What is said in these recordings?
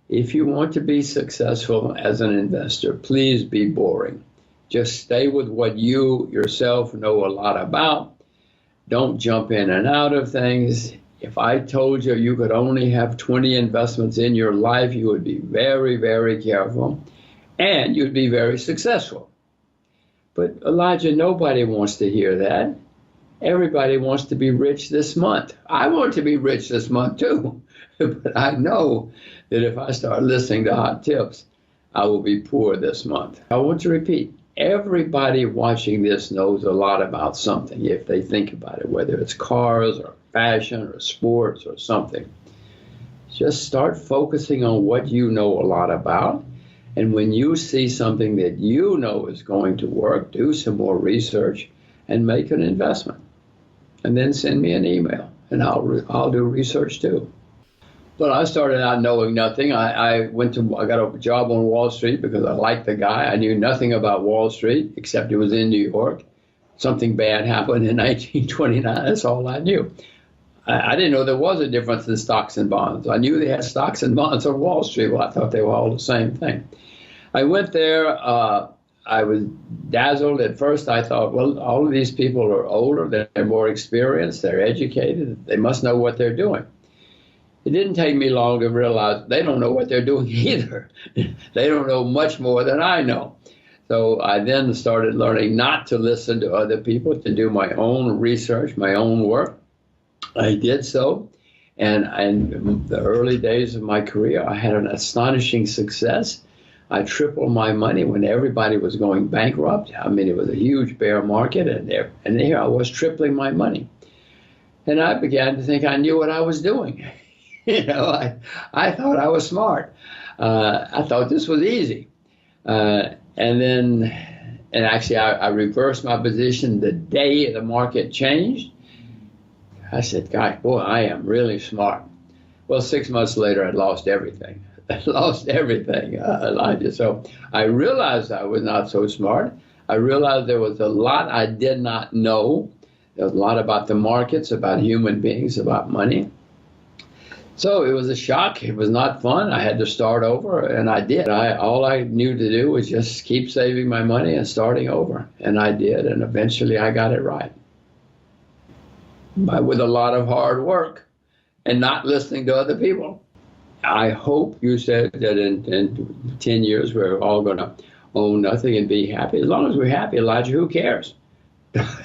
If you want to be successful as an investor, please be boring. Just stay with what you yourself know a lot about. Don't jump in and out of things. If I told you you could only have 20 investments in your life, you would be very, very careful, and you'd be very successful. But Elijah, nobody wants to hear that. Everybody wants to be rich this month. I want to be rich this month too. But I know that if I start listening to hot tips, I will be poor this month. I want to repeat, everybody watching this knows a lot about something if they think about it, whether it's cars or fashion or sports or something. Just start focusing on what you know a lot about. And when you see something that you know is going to work, do some more research and make an investment. And then send me an email, and I'll do research too. But I started out knowing nothing. I got a job on Wall Street because I liked the guy. I knew nothing about Wall Street except it was in New York. Something bad happened in 1929. That's all I knew. I didn't know there was a difference in stocks and bonds. I knew they had stocks and bonds on Wall Street. Well, I thought they were all the same thing. I went there. I was dazzled at first. I thought, well, all of these people are older. They're more experienced. They're educated. They must know what they're doing. It didn't take me long to realize they don't know what they're doing either. They don't know much more than I know. So I then started learning not to listen to other people, to do my own research, my own work. I did so. And in the early days of my career, I had an astonishing success. I tripled my money when everybody was going bankrupt. I mean, it was a huge bear market, and here I was tripling my money. And I began to think I knew what I was doing. I thought I was smart. I thought this was easy. And actually, I reversed my position the day the market changed. I said, "God, boy, I am really smart." Well, 6 months later, I'd lost everything. I lost everything, Elijah. So I realized I was not so smart. I realized there was a lot I did not know. There was a lot about the markets, about human beings, about money. So it was a shock. It was not fun. I had to start over, and I did. All I knew to do was just keep saving my money and starting over. And I did, and eventually I got it right. But with a lot of hard work and not listening to other people. I hope you said that in 10 years we're all going to own nothing and be happy. As long as we're happy, Elijah, who cares?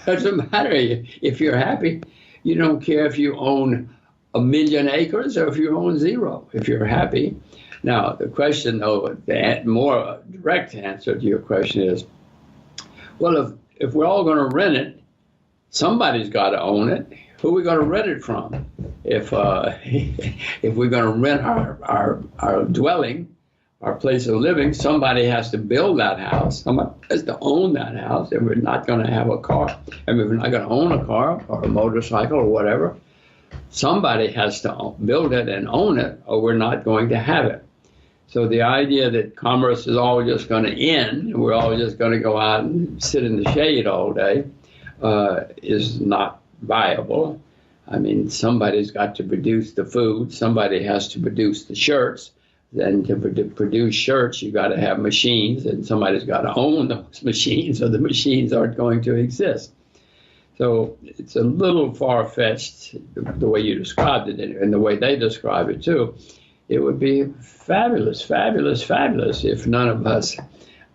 Doesn't matter if you're happy. You don't care if you own 1,000,000 acres or if you own 0, if you're happy. Now, the question, though, the more direct answer to your question is, well, if we're all going to rent it, somebody's got to own it. Who are we going to rent it from? If we're going to rent our dwelling, our place of living, somebody has to build that house. Somebody has to own that house. And we're not going to have a car. I mean, we're not going to own a car or a motorcycle or whatever. Somebody has to build it and own it, or we're not going to have it. So the idea that commerce is all just going to end, and we're all just going to go out and sit in the shade all day, is not viable. I mean, somebody's got to produce the food. Somebody has to produce the shirts. Then to produce shirts, you got to have machines, and somebody's got to own those machines, or the machines aren't going to exist. So it's a little far-fetched the way you described it, and the way they describe it too. It would be fabulous, fabulous, fabulous if none of us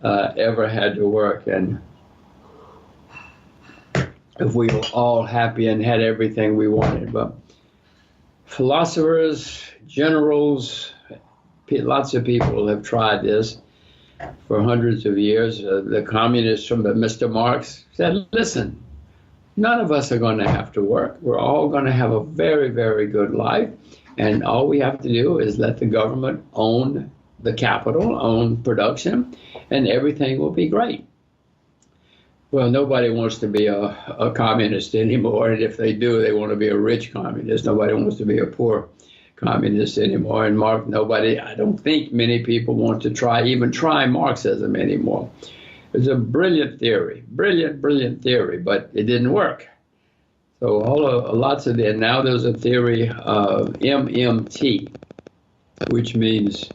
ever had to work, and if we were all happy and had everything we wanted. But philosophers, generals, lots of people have tried this for hundreds of years. The communists from Mr. Marx said, listen, none of us are going to have to work. We're all going to have a very, very good life. And all we have to do is let the government own the capital, own production, and everything will be great. Well, nobody wants to be a communist anymore. And if they do, they want to be a rich communist. Nobody wants to be a poor communist anymore. And I don't think many people want to even try Marxism anymore. It's a brilliant theory, brilliant theory, but it didn't work. So lots of now there's a theory of MMT, which means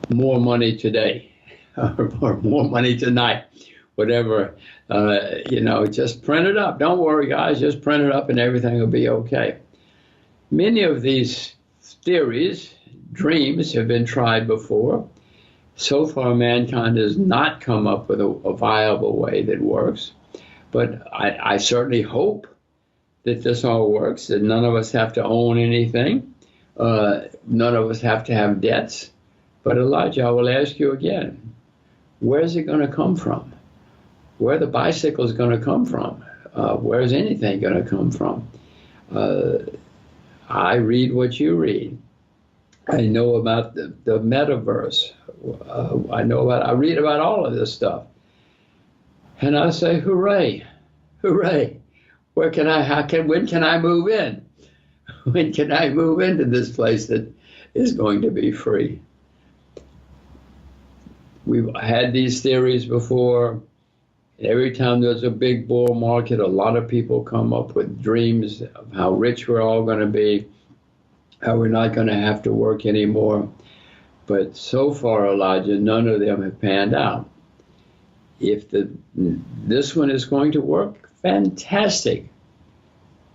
more money today or more money tonight, whatever. Just print it up. Don't worry, guys. Just print it up and everything will be okay. Many of these theories, dreams, have been tried before. So far, mankind has not come up with a viable way that works. But I certainly hope that this all works, that none of us have to own anything. None of us have to have debts. But Elijah, I will ask you again, where's it going to come from? Where the bicycle is going to come from? Where's anything going to come from? I read what you read. I know about the metaverse. I read about all of this stuff. And I say, hooray, hooray. When can I move in? When can I move into this place that is going to be free? We've had these theories before. Every time there's a big bull market, a lot of people come up with dreams of how rich we're all going to be, how we're not going to have to work anymore. But so far, Elijah, none of them have panned out. If this one is going to work, fantastic.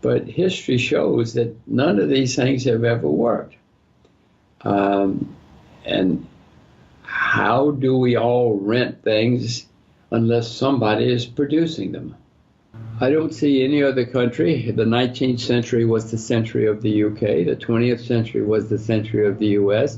But history shows that none of these things have ever worked. And how do we all rent things unless somebody is producing them? I don't see any other country. The 19th century was the century of the UK. The 20th century was the century of the US.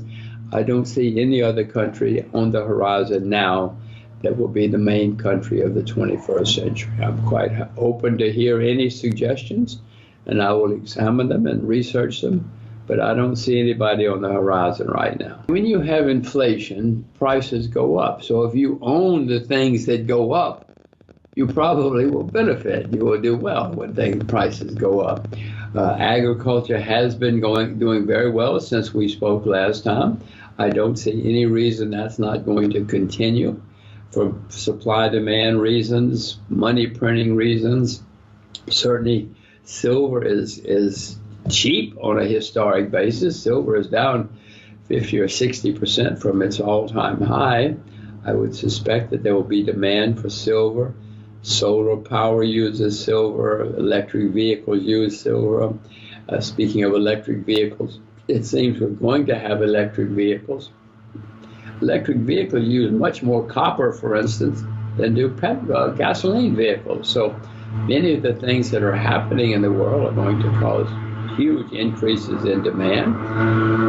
I don't see any other country on the horizon now that will be the main country of the 21st century. I'm quite open to hear any suggestions, and I will examine them and research them, but I don't see anybody on the horizon right now. When you have inflation, prices go up. So if you own the things that go up, you probably will benefit. You will do well when prices go up. Agriculture has been doing very well since we spoke last time. I don't see any reason that's not going to continue for supply-demand reasons, money printing reasons. Certainly, silver is cheap on a historic basis. Silver is down 50 or 60% from its all-time high. I would suspect that there will be demand for silver. Solar power uses silver. Electric vehicles use silver. Speaking of electric vehicles, it seems we're going to have electric vehicles. Electric vehicles use much more copper, for instance, than do gasoline vehicles. So many of the things that are happening in the world are going to cause huge increases in demand.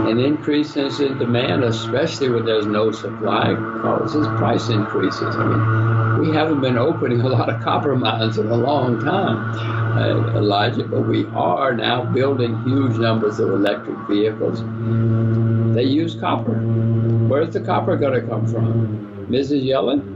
And increases in demand, especially when there's no supply, causes price increases. I mean, we haven't been opening a lot of copper mines in a long time, Elijah, but we are now building huge numbers of electric vehicles. They use copper. Where's the copper going to come from? Mrs. Yellen?